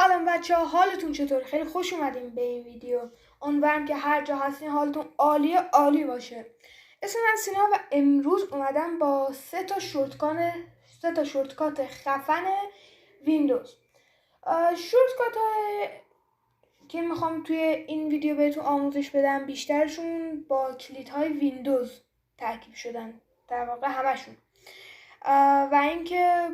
سلام بچه‌ها، حالتون چطور؟ خیلی خوش اومدیم به این ویدیو. امیدوارم که هر جا هستین حالتون عالی باشه. اسم من سینا و امروز اومدم با سه تا شورتکات خفن ویندوز. شورتکات که میخوام توی این ویدیو بهتون آموزش بدم بیشترشون با کلیدهای ویندوز ترکیب شدن، در واقع همشون. و اینکه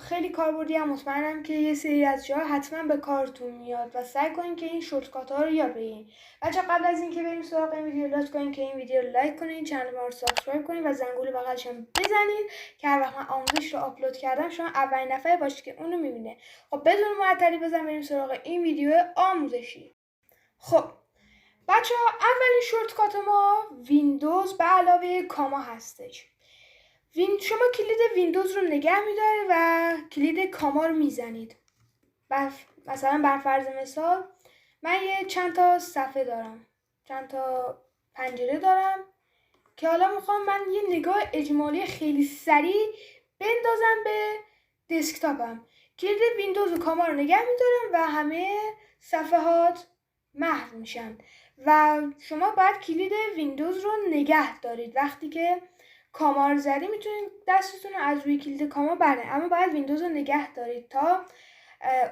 خیلی کاربردی هم مطمئنم که یه سری از جاها حتما به کارتون میاد و سعی کنین که این شورتکات ها رو یاد بگیرین. بچه‌ها قبل از اینکه بریم سراغ این ویدیو لطف کنین که این ویدیو رو لایک کنین، چنل ما رو سابسکرایب کنین و زنگوله بغلش هم بزنید که هر وقت من آموزش رو آپلود کردم شما اولین نفر باشید که اونو میبینه. خب بدون معطلی بریم سراغ این ویدیو آموزشی. خب بچه‌ها، اولین شورتکات ما ویندوز به علاوه کاما هستش. شما کلید ویندوز رو نگه می‌دارید و کلید کاما رو میزنید. مثلا بر فرض مثال من چند تا صفحه دارم، چند تا پنجره دارم که حالا میخوام من یه نگاه اجمالی خیلی سریع بندازم به دسکتاپم. کلید ویندوز و کاما رو نگه می‌دارم و همه صفحات محو میشن و شما باید کلید ویندوز رو نگه دارید. وقتی که کاما رو زدی میتونید دستتون رو از روی کلید کاما بردارید، اما باید ویندوز رو نگه دارید تا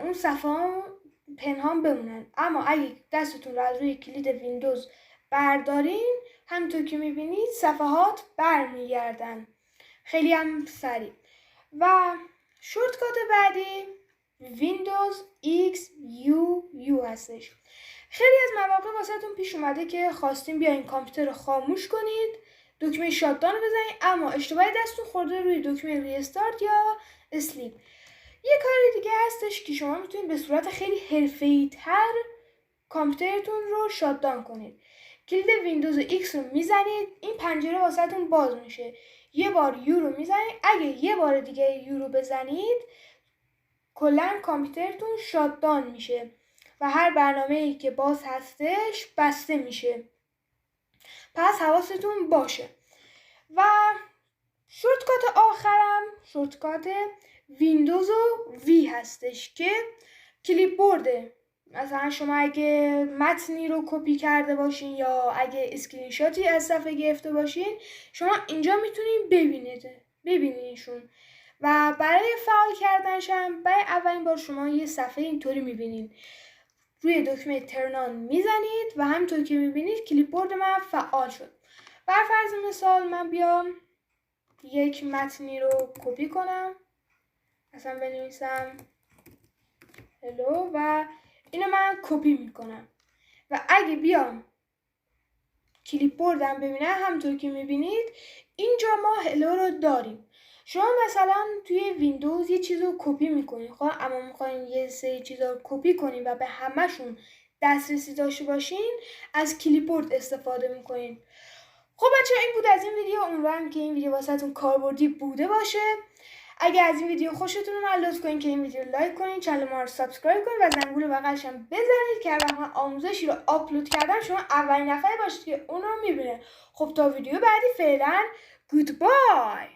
اون صفحه ها پنهان بمونن. اما اگه دستتون رو از روی کلید ویندوز بردارین، همونطور که میبینید صفحات برمیگردن خیلی هم سریع. و شورتکات بعدی ویندوز XUU هستش. خیلی از مواقع واسهتون پیش اومده که خواستین بیاین کامپیوتر رو خاموش کنید، دکمه شاتدان رو بزنید، اما اشتباهی دستتون خورده روی دکمه ریستارت یا اسلیپ. یه کار دیگه هستش که شما میتونید به صورت خیلی حرفه‌ای‌تر کامپیوترتون رو شاتدان کنید. کلید ویندوز X رو میزنید، این پنجره واسهتون باز میشه. یه بار یو رو میزنید، اگه یه بار دیگه یو رو بزنید کلا کامپیوترتون شاتدان میشه و هر برنامه‌ای که باز هستش بسته میشه. پس حواستون باشه. و شورتکات آخرم شورتکات ویندوز و وی هستش که کلیپ بورده. مثلا شما اگه متنی رو کپی کرده باشین یا اگه اسکرین شاتی از صفحه گرفته باشین، شما اینجا میتونین ببینینشون و برای فعال کردنش هم برای اولین بار شما یه صفحه اینطوری میبینین. روی دکمه ترنان میزنید و همونطور که میبینید کلیپ بورد من فعال شد. بر فرض مثال من بیام یک متنی رو کپی کنم، مثلا بنویسم هلو و اینو من کپی میکنم و اگه بیام کلیپ بوردم ببینم همونطور که میبینید اینجا ما هلو رو داریم. شما مثلا توی ویندوز یه چیز رو کپی میکنید، خب اما میخواین یه سری چیزا رو کپی کنید و به همشون دسترسی داشته باشین، از کلیپ بورد استفاده میکنید. خب بچه‌ها، این بود از این ویدیو. امیدوارم که این ویدیو واسهتون کاربردی بوده باشه. اگه از این ویدیو خوشتون اومد لطف کنین که این ویدیو رو لایک کنین، چنل ما رو سابسکرایب کنین و زنگوله بغلش هم بزنید که هر وقت آموزشی رو آپلود کردم شما اولین نفر باشید که اون رو میبینه. خب تا ویدیو بعدی فعلا گودبای.